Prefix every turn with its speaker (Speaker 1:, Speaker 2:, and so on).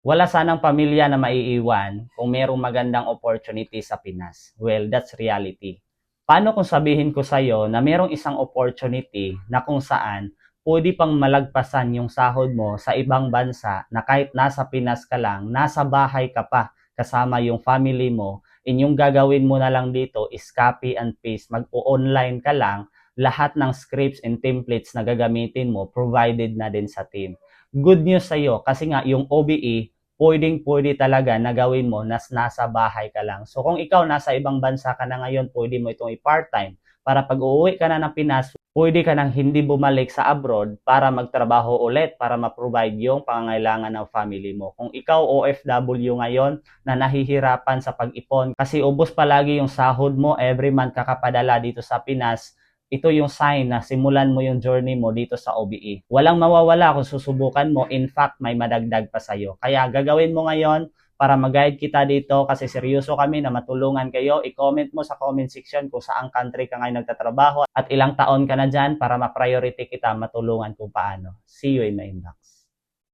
Speaker 1: Wala sanang pamilya na maiiwan kung merong magandang opportunity sa Pinas. Well, that's reality. Paano kung sabihin ko sa'yo na merong isang opportunity na kung saan pwede pang malagpasan yung sahod mo sa ibang bansa na kahit nasa Pinas ka lang, nasa bahay ka pa kasama yung family mo, inyong gagawin mo na lang dito is copy and paste, mag-online ka lang, lahat ng scripts and templates na gagamitin mo provided na din sa team. Good news sa'yo kasi nga yung OBE pwedeng-pwede talaga na gawin mo nas nasa bahay ka lang. So kung ikaw nasa ibang bansa ka na ngayon, pwede mo itong i-part-time para pag uuwi ka na ng Pinas, pwede ka nang hindi bumalik sa abroad para magtrabaho ulit para ma-provide yung pangangailangan ng family mo. Kung ikaw OFW ngayon na nahihirapan sa pag-ipon kasi ubos palagi yung sahod mo every month kakapadala dito sa Pinas, ito yung sign na simulan mo yung journey mo dito sa OBE. Walang mawawala kung susubukan mo. In fact, may madagdag pa sa'yo. Kaya gagawin mo ngayon para mag-guide kita dito kasi seryoso kami na matulungan kayo. I-comment mo sa comment section kung saang country ka ngayon nagtatrabaho at ilang taon ka na dyan para ma-priority kita matulungan kung paano. See you in my inbox.